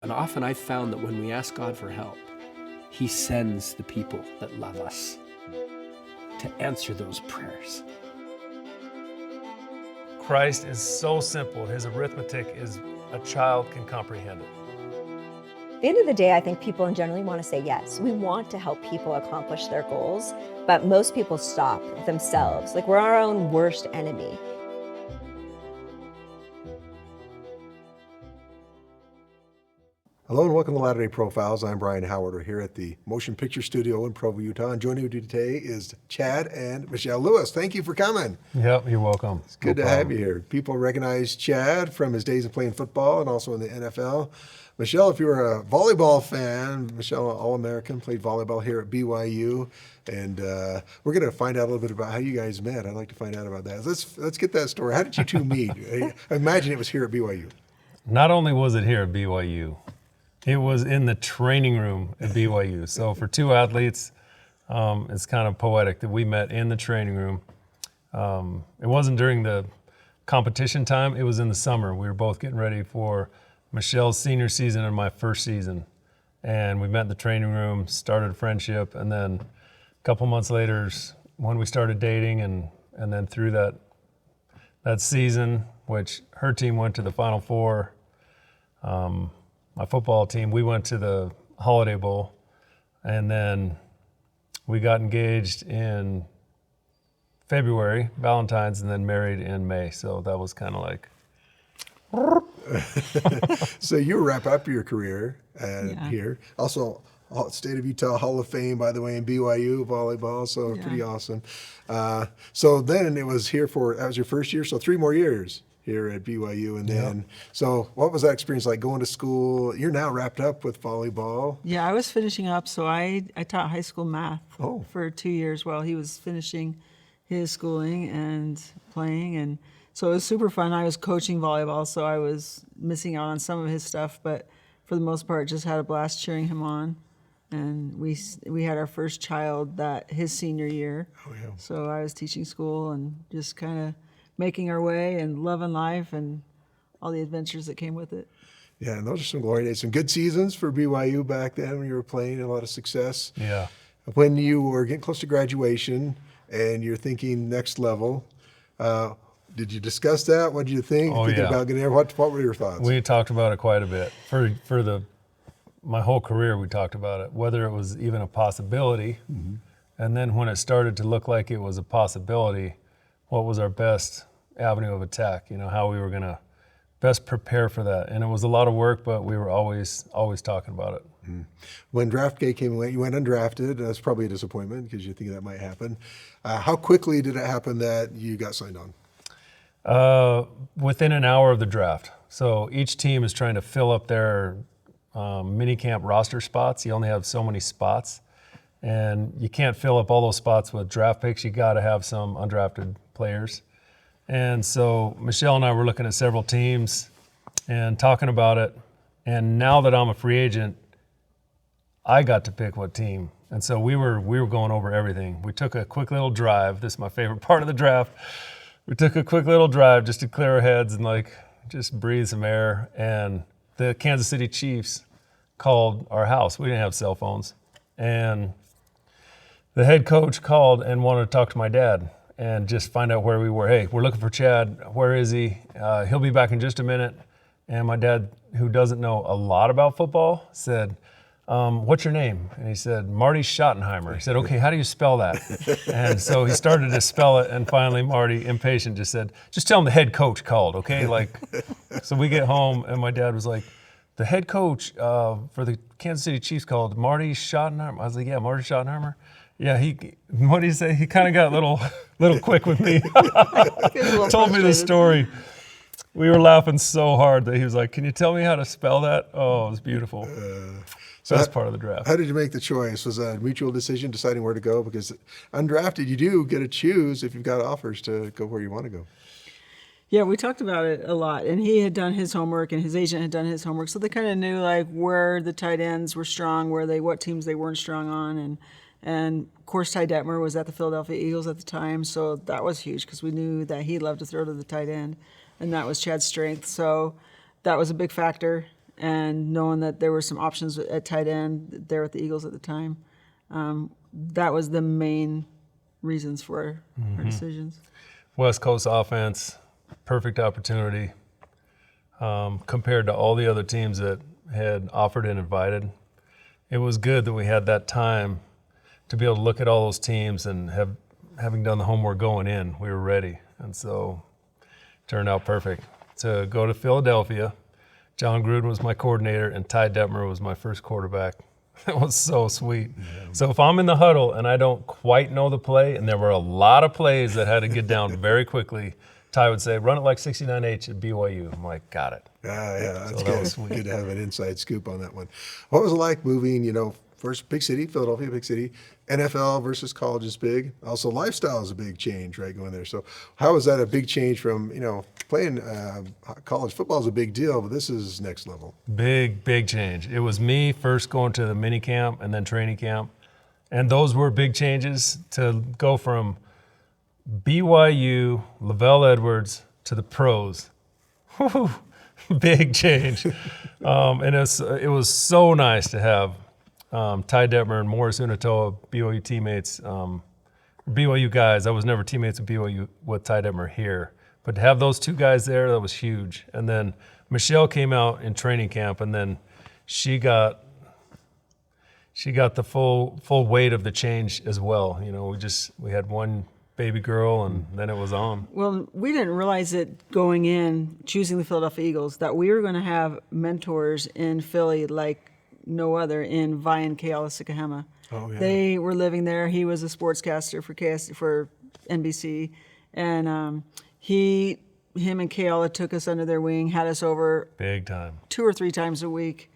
And often I've found that when we ask God for help, He sends the people that love us to answer those prayers. Christ is so simple. His arithmetic is a child can comprehend it. At the end of the day, I think people generally want to say yes. We want to help people accomplish their goals, but most people stop themselves. Like, we're our own worst enemy. Hello and welcome to Latter-day Profiles. I'm Brian Howard. We're here at the Motion Picture Studio in Provo, Utah. And joining me today is Chad and Michele Lewis. Thank you for coming. Yep, you're welcome. It's good to have you here. People recognize Chad from his days of playing football and also in the NFL. Michele, if you're a volleyball fan, Michele, All-American, played volleyball here at BYU. And we're going to find out a little bit about how you guys met. I'd like to find out about that. Let's get that story. How did you two meet? I imagine it was here at BYU. Not only was it here at BYU, it was in the training room at BYU. So for two athletes, it's kind of poetic that we met in the training room. It wasn't during the competition time, it was in the summer. We were both getting ready for Michele's senior season and my first season. And we met in the training room, started a friendship, and then a couple months later when we started dating, and then through that season, which her team went to the Final Four, my football team, we went to the Holiday Bowl, and then we got engaged in February, Valentine's, and then married in May. So that was kind of like. So you wrap up your career here. Also, State of Utah Hall of Fame, by the way, in BYU volleyball. So pretty awesome. So then it was that was your first year. So 3 more years here at BYU. And then, so what was that experience like going to school? You're now wrapped up with volleyball. Yeah, I was finishing up, so I taught high school math for 2 years while he was finishing his schooling and playing. And so it was super fun. I was coaching volleyball, so I was missing out on some of his stuff, but for the most part, just had a blast cheering him on. And we had our first child his senior year. Oh, yeah. So I was teaching school and just kind of making our way and loving life and all the adventures that came with it. Yeah, and those are some glory days. Some good seasons for BYU back then when you were playing, a lot of success. Yeah. When you were getting close to graduation and you're thinking next level, did you discuss that? What did you think? Thinking about getting there? What were your thoughts? We talked about it quite a bit. For my whole career, we talked about it, whether it was even a possibility. Mm-hmm. And then when it started to look like it was a possibility, what was our best avenue of attack? How we were going to best prepare for that. And it was a lot of work, but we were always talking about it. Mm-hmm. When draft day came away, you went undrafted. That's probably a disappointment because you think that might happen. How quickly did it happen that you got signed on? Within an hour of the draft. So each team is trying to fill up their minicamp roster spots. You only have so many spots, and you can't fill up all those spots with draft picks. You got to have some undrafted players. And so Michele and I were looking at several teams and talking about it. And now that I'm a free agent, I got to pick what team. And so we were going over everything. We took a quick little drive. This is my favorite part of the draft. We took a quick little drive just to clear our heads and just breathe some air. And the Kansas City Chiefs called our house. We didn't have cell phones. And the head coach called and wanted to talk to my dad and just find out where we were. Hey, we're looking for Chad. Where is he? He'll be back in just a minute. And my dad, who doesn't know a lot about football, said, what's your name? And he said, Marty Schottenheimer. He said, okay, how do you spell that? And so he started to spell it, and finally Marty, impatient, just said, just tell him the head coach called, okay? So we get home, and my dad was like, the head coach for the Kansas City Chiefs called Marty Schottenheimer. I was like, yeah, Marty Schottenheimer. Yeah, what did he say? He kind of got little quick with me. Told me the story. We were laughing so hard that he was like, can you tell me how to spell that? Oh, it was beautiful. So that's part of the draft. How did you make the choice? Was that a mutual decision deciding where to go? Because undrafted, you do get to choose if you've got offers to go where you want to go. Yeah, we talked about it a lot, and he had done his homework, and his agent had done his homework, so they kind of knew where the tight ends were strong, what teams they weren't strong on, and of course Ty Detmer was at the Philadelphia Eagles at the time, so that was huge because we knew that he loved to throw to the tight end, and that was Chad's strength, so that was a big factor. and knowing that there were some options at tight end there at the Eagles at the time, that was the main reasons for our decisions. West Coast offense, perfect opportunity compared to all the other teams that had offered and invited. It was good that we had that time to be able to look at all those teams and having done the homework going in, we were ready. And so it turned out perfect. To go to Philadelphia, John Gruden was my coordinator and Ty Detmer was my first quarterback. It was so sweet. Yeah. So if I'm in the huddle and I don't quite know the play, and there were a lot of plays that had to get down very quickly, Ty would say, run it like 69H at BYU. I'm like, got it. Yeah, that's so good. That was sweet. Good to have an inside scoop on that one. What was it like moving, first big city, Philadelphia, big city, NFL versus college is big. Also, lifestyle is a big change, right, going there. So how was that a big change from, playing college football is a big deal, but this is next level. Big change. It was me first going to the mini camp and then training camp. And those were big changes to go from BYU, Lavelle Edwards to the pros. Whew, big change. And it was so nice to have Ty Detmer and Morris Unatoa, BYU teammates, BYU guys. I was never teammates with BYU with Ty Detmer here. But to have those two guys there, that was huge. And then Michele came out in training camp, and then she got the full weight of the change as well. We had one baby girl, and then it was on. Well, we didn't realize it going in, choosing the Philadelphia Eagles, that we were going to have mentors in Philly like no other in Vian Keala-Sikahema. Oh, yeah. They were living there. He was a sportscaster for NBC, and him and Keala took us under their wing, had us over big time 2 or 3 times a week.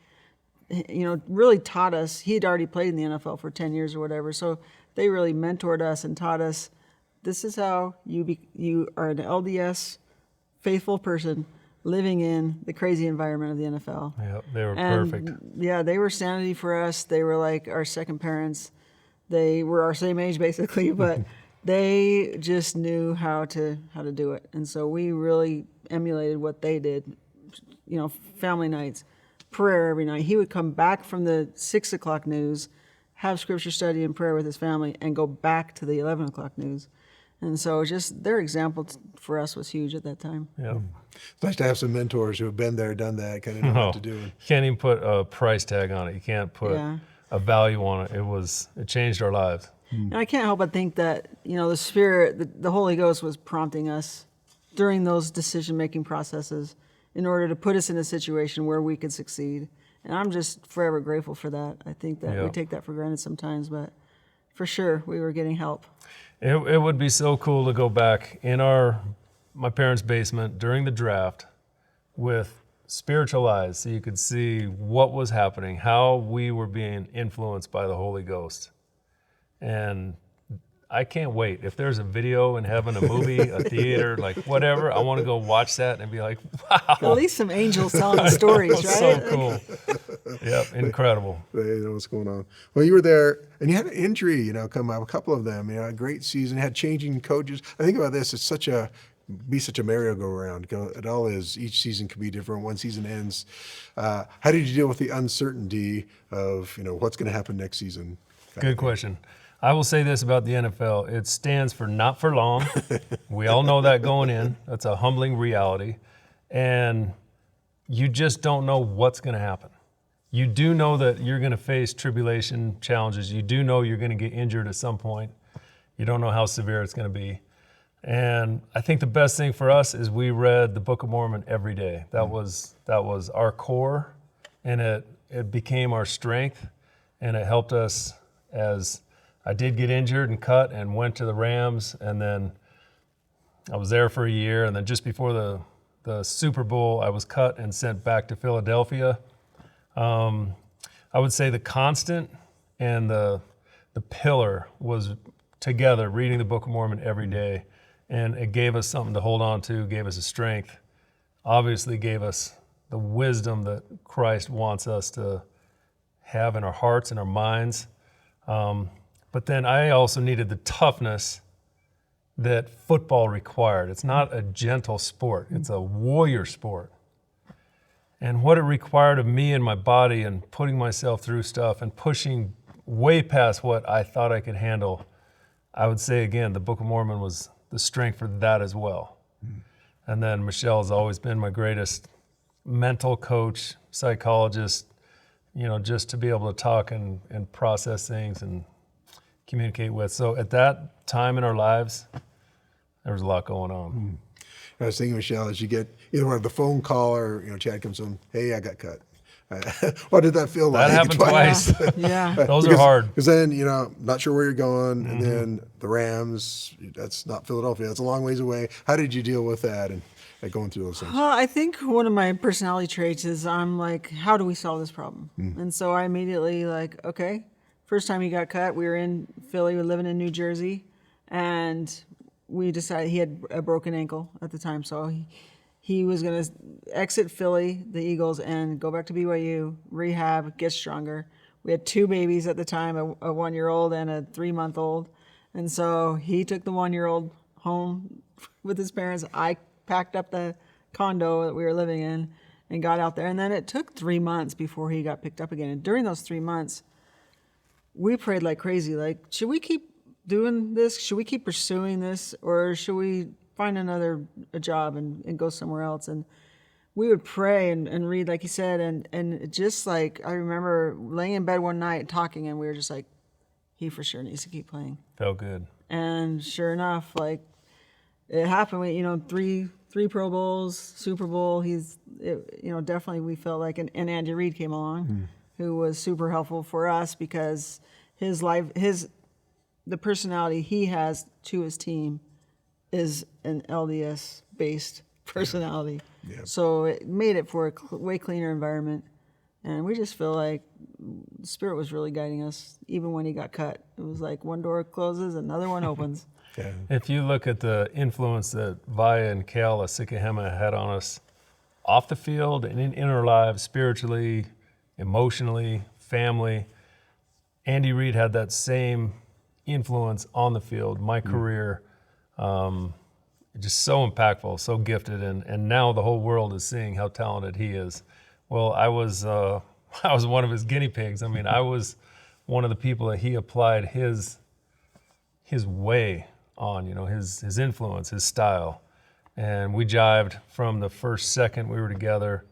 Really taught us. He had already played in the NFL for 10 years or whatever, so they really mentored us and taught us, this is how you are an LDS faithful person living in the crazy environment of the NFL. Yeah, they were perfect. Yeah, they were sanity for us. They were like our second parents. They were our same age basically, but they just knew how to do it. And so we really emulated what they did. Family nights, prayer every night. He would come back from the 6 o'clock news, have scripture study and prayer with his family, and go back to the 11 o'clock news. And so just their example for us was huge at that time. Yeah. It's nice to have some mentors who have been there, done that, kind of know what to do. You can't even put a price tag on it. You can't put a value on it. It changed our lives. And I can't help but think that, the Spirit, the Holy Ghost was prompting us during those decision-making processes in order to put us in a situation where we could succeed. And I'm just forever grateful for that. I think that we take that for granted sometimes, but for sure we were getting help. It would be so cool to go back in my parents' basement during the draft with spiritual eyes so you could see what was happening, how we were being influenced by the Holy Ghost. And I can't wait. If there's a video in heaven, a movie, a theater, like whatever, I want to go watch that and be like, wow. At least some angels telling the stories, right? So cool. Yep, incredible. They know what's going on. Well, you were there, and you had an injury, come up, a couple of them. A great season, had changing coaches. I think about this, it's such a merry-go-round. It all is. Each season can be different. One season ends. How did you deal with the uncertainty of, what's going to happen next season? Good question. I will say this about the NFL. It stands for not for long. We all know that going in. That's a humbling reality. And you just don't know what's going to happen. You do know that you're going to face tribulation, challenges. You do know you're going to get injured at some point. You don't know how severe it's going to be. And I think the best thing for us is we read the Book of Mormon every day. That was our core, and it became our strength, and it helped us as I did get injured and cut and went to the Rams, and then I was there for a year, and then just before the Super Bowl, I was cut and sent back to Philadelphia. I would say the constant and the pillar was together, reading the Book of Mormon every day, and it gave us something to hold on to, gave us a strength, obviously gave us the wisdom that Christ wants us to have in our hearts and our minds. But then I also needed the toughness that football required. It's not a gentle sport. It's a warrior sport. and what it required of me and my body and putting myself through stuff and pushing way past what I thought I could handle, I would say again, the Book of Mormon was the strength for that as well. And then Michele has always been my greatest mental coach, psychologist, just to be able to talk and process things and communicate with. So at that time in our lives, there was a lot going on. I was thinking, Michele, as you get either the phone call or Chad comes in, hey, I got cut. What did that feel like? That happened twice. Yeah. Those are hard. Because then, not sure where you're going, and then the Rams, that's not Philadelphia. That's a long ways away. How did you deal with that and going through those things? Well, I think one of my personality traits is I'm like, how do we solve this problem? And so I immediately okay, first time he got cut, we were in Philly, we were living in New Jersey, and we decided he had a broken ankle at the time, so he was going to exit Philly, the Eagles, and go back to BYU, rehab, get stronger. We had 2 babies at the time, a 1-year-old and a 3-month-old. And so he took the 1-year-old home with his parents. I packed up the condo that we were living in and got out there. And then it took 3 months before he got picked up again. And during those 3 months, we prayed like crazy. Like, should we keep doing this? Should we keep pursuing this? Or should we find a job and go somewhere else? And we would pray and read, like he said, and just like, I remember laying in bed one night talking, and we were just like, he for sure needs to keep playing. Felt good. And sure enough, it happened. We, 3 Pro Bowls, Super Bowl. Definitely we felt like, and Andy Reid came along, who was super helpful for us because the personality he has to his team is an LDS-based personality. Yeah. So it made it for a way cleaner environment. And we just feel like the Spirit was really guiding us, even when he got cut. It was like one door closes, another one opens. Yeah. If you look at the influence that Vaya and Cal Asikahema had on us off the field and in our lives, spiritually, emotionally, family, Andy Reid had that same influence on the field, my career. Just so impactful, so gifted, and now the whole world is seeing how talented he is. Well, I was one of his guinea pigs. I mean, I was one of the people that he applied his way on, his influence, his style, and we jived from the first second we were together.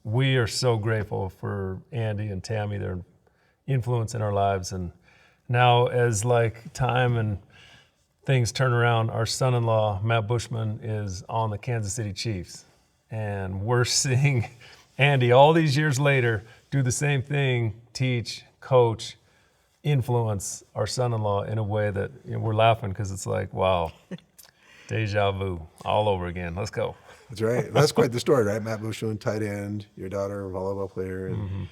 We are so grateful for Andy and Tammy, their influence in our lives, and now as time and things turn around, our son-in-law, Matt Bushman, is on the Kansas City Chiefs. And we're seeing Andy, all these years later, do the same thing, teach, coach, influence our son-in-law in a way that we're laughing because it's like, wow, deja vu all over again. Let's go. That's right. That's quite the story, right? Matt Bushman, tight end, your daughter, a volleyball player, and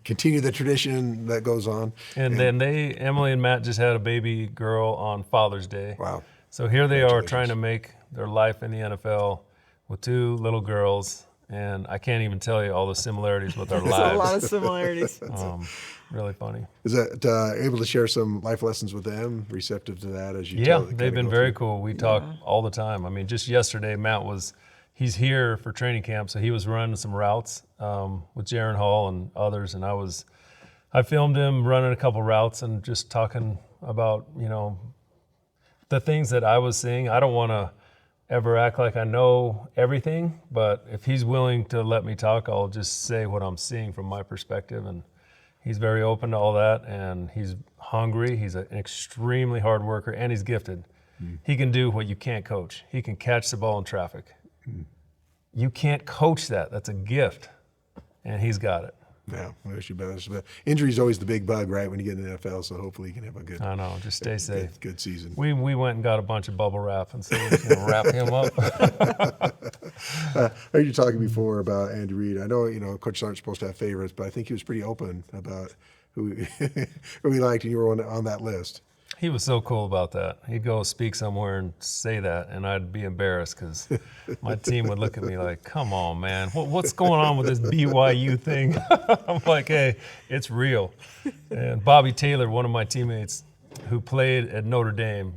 continue the tradition that goes on. And then Emily and Matt just had a baby girl on Father's Day. Wow. So here they are trying to make their life in the NFL with 2 little girls, and I can't even tell you all the similarities with our lives. There's a lot of similarities. Really funny. Is that able to share some life lessons with them, receptive to that as you Yeah, they've been very cool. We talk all the time. I mean, just yesterday, he's here for training camp, so he was running some routes with Jaron Hall and others, and I filmed him running a couple routes and just talking about, the things that I was seeing. I don't want to ever act like I know everything, but if he's willing to let me talk, I'll just say what I'm seeing from my perspective, and he's very open to all that, and he's hungry. He's an extremely hard worker, and he's gifted. He can do what you can't coach. He can catch the ball in traffic. You can't coach that. That's a gift, and he's got it. Yeah, I wish you better. Injury is always the big bug, right, when you get in the NFL, so hopefully you can have a good just stay safe. Good season. We went and got a bunch of bubble wrap, and so we can wrap him up. I heard you talking before about Andy Reid. I know, coaches aren't supposed to have favorites, but I think he was pretty open about who he liked, and you were on that list. He was so cool about that. He'd go speak somewhere and say that, and I'd be embarrassed because my team would look at me like, come on, man, what's going on with this BYU thing? I'm like, hey, it's real. And Bobby Taylor, one of my teammates who played at Notre Dame,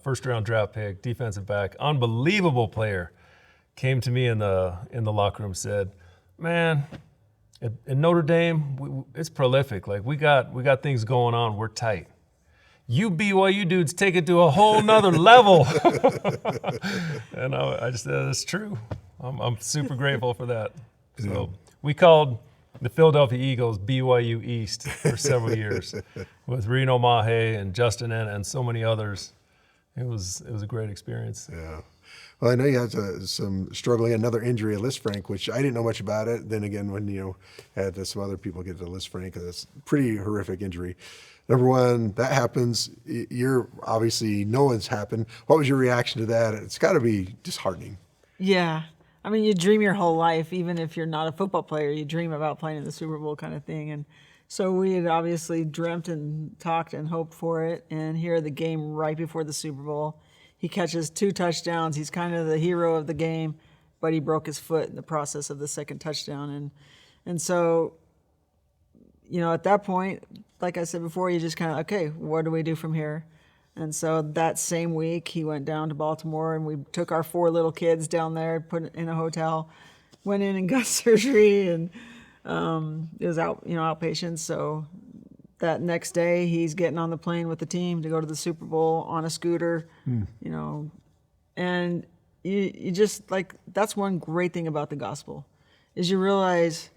first-round draft pick, defensive back, unbelievable player, came to me in the locker room, said, "Man, in Notre Dame, it's prolific. Like we got things going on. We're tight. You BYU dudes take it to a whole nother level." And I just said, "That's true. I'm super grateful for that." So we called the Philadelphia Eagles BYU East for several years with Reno Mahe and Justin N and so many others. It was a great experience. Yeah. Well, I know you had some struggling, another injury at Lisfranc, which I didn't know much about it. Then again, when had some other people get to Lisfranc, it's a pretty horrific injury. Number one, that happens. You're obviously no one's happened. What was your reaction to that? It's got to be disheartening. Yeah. I mean, you dream your whole life, even if you're not a football player, you dream about playing in the Super Bowl kind of thing. And so we had obviously dreamt and talked and hoped for it. And here, the game right before the Super Bowl, he catches 2 touchdowns. He's kind of the hero of the game, but he broke his foot in the process of the second touchdown. And so, at that point, like I said before, you just kind of, okay, what do we do from here? And so that same week, he went down to Baltimore, and we took our 4 little kids down there, put in a hotel, went in and got surgery, and it was outpatient. So that next day, he's getting on the plane with the team to go to the Super Bowl on a scooter, and you just that's one great thing about the gospel is you realize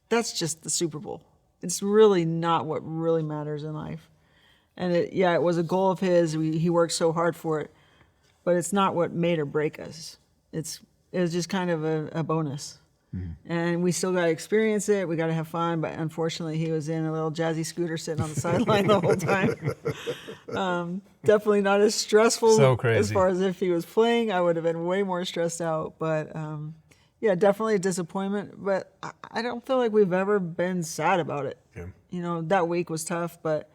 that's just the Super Bowl. It's really not what really matters in life. And it was a goal of his. He worked so hard for it, but it's not what made or break us. It was just kind of a bonus. And we still got to experience it. We got to have fun. But unfortunately, he was in a little jazzy scooter sitting on the sideline the whole time. Definitely not as stressful So crazy. as far as if he was playing. I would have been way more stressed out. But definitely a disappointment. But I don't feel like we've ever been sad about it. Yeah. That week was tough, but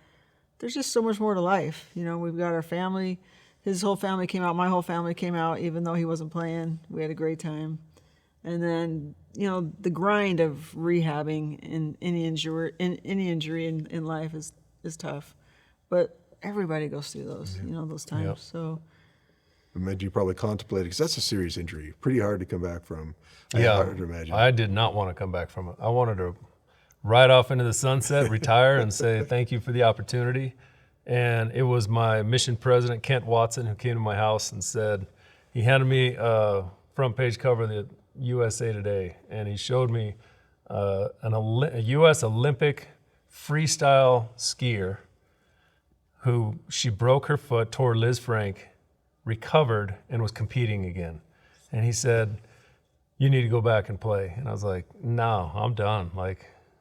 there's just so much more to life. We've got our family. His whole family came out. My whole family came out, even though he wasn't playing. We had a great time. And then, the grind of rehabbing in any injury in life is tough. But everybody goes through those, those times. Yep. So I imagine you probably contemplated, because that's a serious injury, pretty hard to come back from. Hard to imagine. I did not want to come back from it. I wanted to ride off into the sunset, retire, and say thank you for the opportunity. And it was my mission president, Kent Watson, who came to my house and said, he handed me a front page cover of the USA Today, and he showed me a U.S. Olympic freestyle skier who she broke her foot, tore Lisfranc, recovered, and was competing again. And he said, "You need to go back and play." And I was like, "No, I'm done.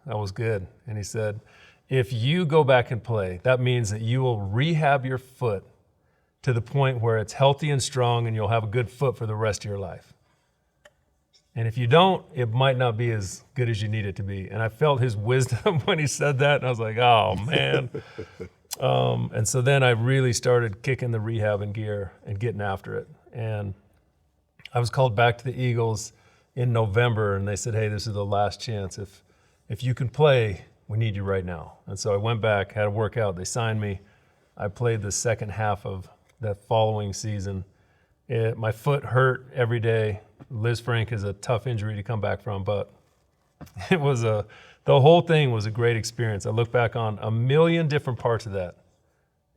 That was good." And he said, "If you go back and play, that means that you will rehab your foot to the point where it's healthy and strong and you'll have a good foot for the rest of your life. And if you don't, it might not be as good as you need it to be." And I felt his wisdom when he said that, and I was like, oh, man. And so then I really started kicking the rehab in gear and getting after it. And I was called back to the Eagles in November, and they said, "Hey, this is the last chance. If you can play, we need you right now." And so I went back, had a workout. They signed me. I played the second half of that following season. My foot hurt every day. Lisfranc is a tough injury to come back from, but it was the whole thing was a great experience. I look back on a million different parts of that,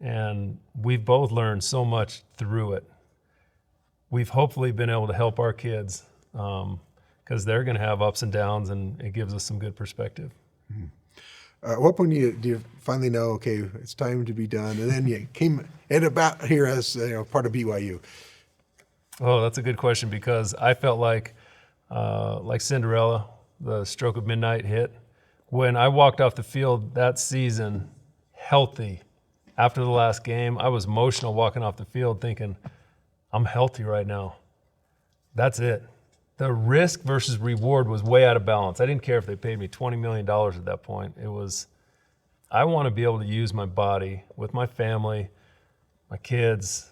and we've both learned so much through it. We've hopefully been able to help our kids because they're going to have ups and downs, and it gives us some good perspective. At what point do you finally know, okay, it's time to be done? And then you ended up here as part of BYU. Oh, that's a good question, because I felt like Cinderella, the stroke of midnight hit. When I walked off the field that season, healthy, after the last game, I was emotional walking off the field thinking, I'm healthy right now. That's it. The risk versus reward was way out of balance. I didn't care if they paid me $20 million at that point. It was, I want to be able to use my body with my family, my kids,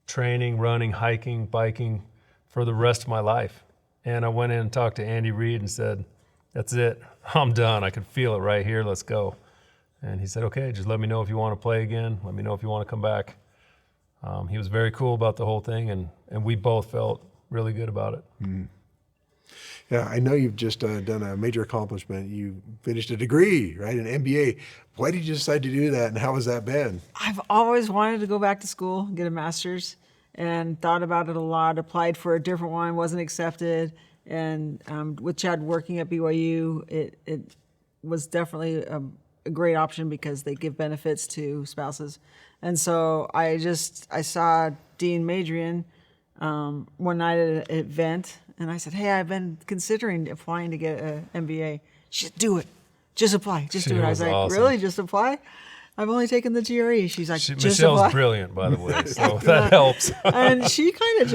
training, running, hiking, biking for the rest of my life. And I went in and talked to Andy Reid and said, "That's it. I'm done. I can feel it right here. Let's go." And he said, "Okay, just let me know if you want to play again. Let me know if you want to come back." He was very cool about the whole thing, and we both felt really good about it. Yeah, I know you've just done a major accomplishment. You finished a degree, right, an MBA. Why did you decide to do that, and how has that been? I've always wanted to go back to school, get a master's, and thought about it a lot. Applied for a different one, wasn't accepted. And with Chad working at BYU, it was definitely a great option because they give benefits to spouses. And so I saw Dean Madrian one night at an event, and I said, "Hey, I've been considering applying to get an MBA." She said, "Do it. Just apply. Just do it." I was like, awesome. "Really? Just apply? I've only taken the GRE." She's like, "Just Michelle's apply." brilliant, by the way, so that helps. And she kind of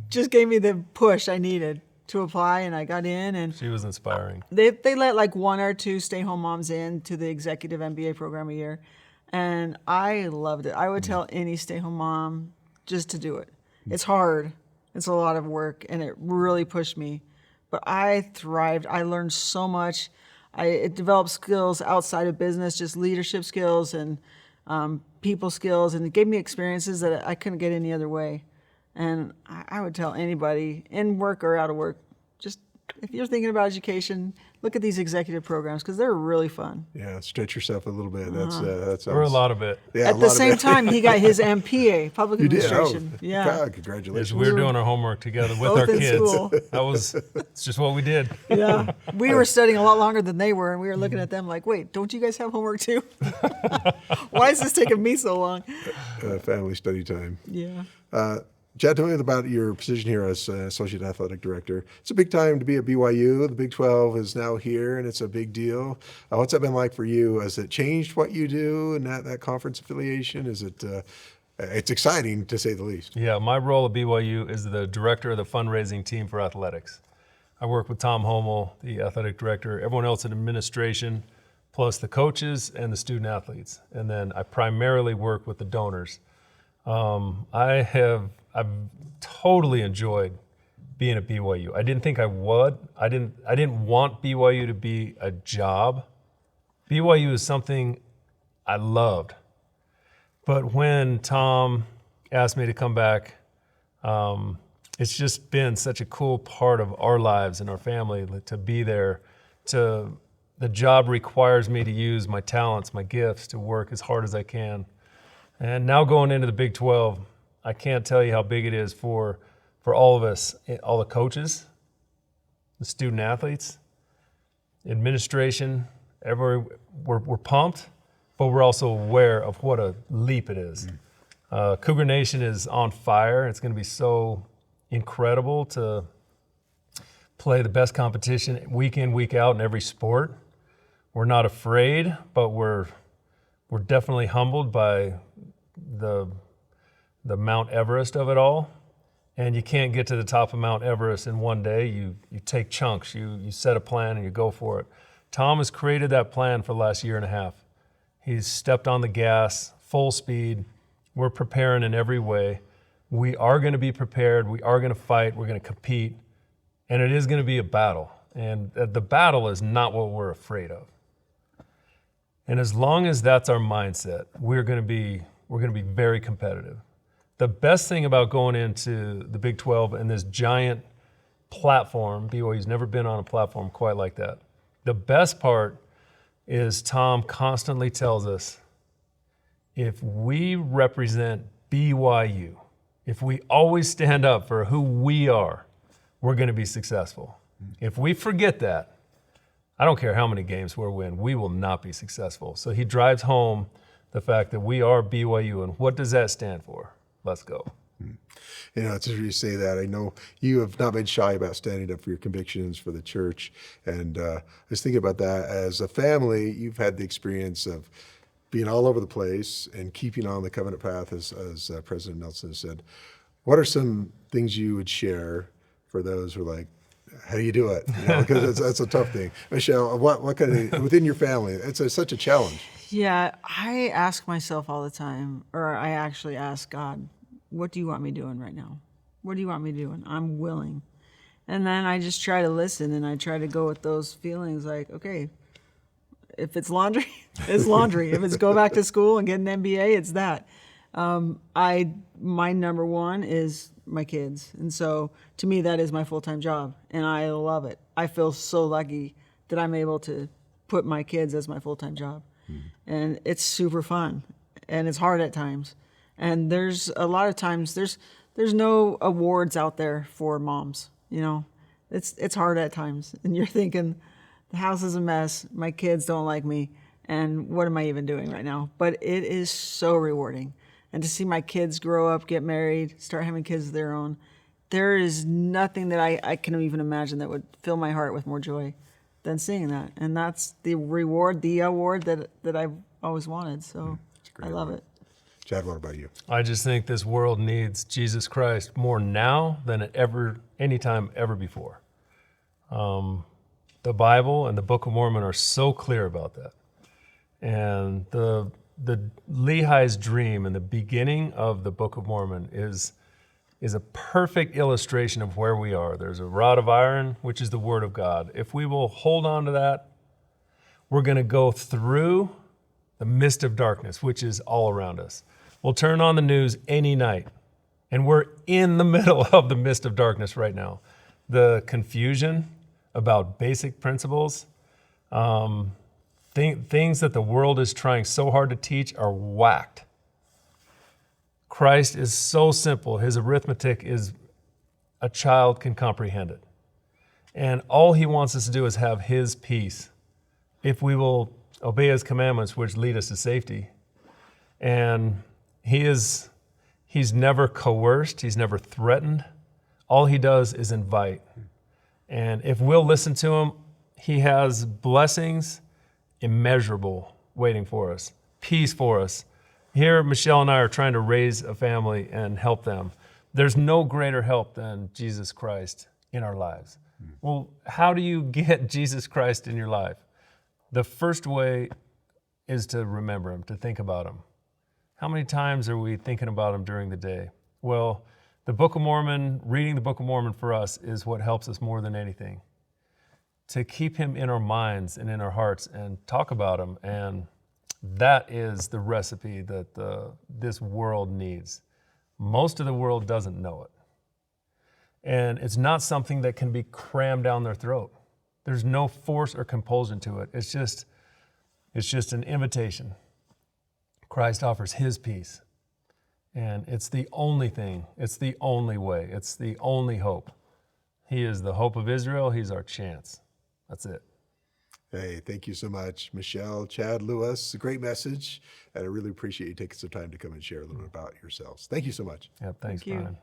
just gave me the push I needed to apply, and I got in. And She was inspiring. they let like 1 or 2 stay-home moms in to the executive MBA program a year, and I loved it. I would tell any stay-home mom just to do it. It's hard. It's a lot of work, and it really pushed me. But I thrived. I learned so much. It developed skills outside of business, just leadership skills and people skills, and it gave me experiences that I couldn't get any other way. And I would tell anybody, in work or out of work, just if you're thinking about education, look at these executive programs because they're really fun. Yeah, stretch yourself a little bit. That's Or a lot of it. Yeah, At the same time, he got his MPA, public You did? administration. Oh, Yeah. God, Yes, congratulations. we were doing our homework together with Both our in kids. school. It's just what we did. Yeah. We were studying a lot longer than they were, and we were looking at them like, wait, don't you guys have homework too? Why is this taking me so long? Family study time. Yeah. Chad, tell me about your position here as Associate Athletic Director. It's a big time to be at BYU. The Big 12 is now here, and it's a big deal. What's that been like for you? Has it changed what you do and that conference affiliation? Is it? It's exciting, to say the least. Yeah, my role at BYU is the director of the fundraising team for athletics. I work with Tom Homel, the athletic director, everyone else in administration, plus the coaches and the student athletes. And then I primarily work with the donors. I've totally enjoyed being at BYU. I didn't think I would. I didn't want BYU to be a job. BYU is something I loved. But when Tom asked me to come back, it's just been such a cool part of our lives and our family to be there. The job requires me to use my talents, my gifts, to work as hard as I can. And now going into the Big 12, I can't tell you how big it is for all of us, all the coaches, the student athletes, administration. We're pumped, but we're also aware of what a leap it is. Cougar Nation is on fire. It's going to be so incredible to play the best competition week in, week out in every sport. We're not afraid, but we're definitely humbled by the Mount Everest of it all. And you can't get to the top of Mount Everest in one day. You take chunks, you set a plan and you go for it. Tom has created that plan for the last year and a half. He's stepped on the gas, full speed. We're preparing in every way. We are going to be prepared. We are going to fight. We're going to compete. And it is going to be a battle. And the battle is not what we're afraid of. And as long as that's our mindset, we're going to be very competitive. The best thing about going into the Big 12 and this giant platform, BYU's never been on a platform quite like that. The best part is Tom constantly tells us, if we represent BYU, if we always stand up for who we are, we're going to be successful. If we forget that, I don't care how many games we'll win, we will not be successful. So he drives home the fact that we are BYU, and what does that stand for? Let's go. You know, it's interesting you say that. I know you have not been shy about standing up for your convictions for the church. And I was thinking about that. As a family, you've had the experience of being all over the place and keeping on the covenant path, as President Nelson has said. What are some things you would share for those who are like, how do you do it? You know, because that's a tough thing. Michele, what kind of, within your family, it's such a challenge. Yeah, I ask myself all the time, or I actually ask God, what do you want me doing right now? What do you want me doing? I'm willing. And then I just try to listen, and I try to go with those feelings like, okay, if it's laundry, it's laundry. If it's go back to school and get an MBA, it's that. My number one is my kids. And so to me, that is my full-time job, and I love it. I feel so lucky that I'm able to put my kids as my full-time job. And it's super fun, and it's hard at times. And there's a lot of times there's no awards out there for moms. You know, it's hard at times, and you're thinking, the house is a mess. My kids don't like me, and what am I even doing right now? But it is so rewarding, and to see my kids grow up, get married, start having kids of their own, there is nothing that I can even imagine that would fill my heart with more joy than seeing that. And that's the reward, the award that I've always wanted. So I love it. Chad, what about you? I just think this world needs Jesus Christ more now than at any time ever before. The Bible and the Book of Mormon are so clear about that. And the Lehi's dream in the beginning of the Book of Mormon is a perfect illustration of where we are. There's a rod of iron, which is the Word of God. If we will hold on to that, we're going to go through the mist of darkness, which is all around us. We'll turn on the news any night, and we're in the middle of the mist of darkness right now. The confusion about basic principles, things that the world is trying so hard to teach are whacked. Christ is so simple. His arithmetic is a child can comprehend it. And all he wants us to do is have his peace. If we will obey his commandments, which lead us to safety. And he's never coerced. He's never threatened. All he does is invite. And if we'll listen to him, he has blessings immeasurable waiting for us, peace for us. Here, Michele and I are trying to raise a family and help them. There's no greater help than Jesus Christ in our lives. Well, how do you get Jesus Christ in your life? The first way is to remember him, to think about him. How many times are we thinking about him during the day? Well, the Book of Mormon, reading the Book of Mormon for us is what helps us more than anything. To keep him in our minds and in our hearts and talk about him. And that is the recipe that this world needs. Most of the world doesn't know it. And it's not something that can be crammed down their throat. There's no force or compulsion to it. It's just an invitation. Christ offers his peace. And it's the only thing. It's the only way. It's the only hope. He is the hope of Israel. He's our chance. That's it. Hey, thank you so much, Michele, Chad, Lewis. A great message. And I really appreciate you taking some time to come and share a little bit about yourselves. Thank you so much. Yeah, thanks, Thank you. Brian.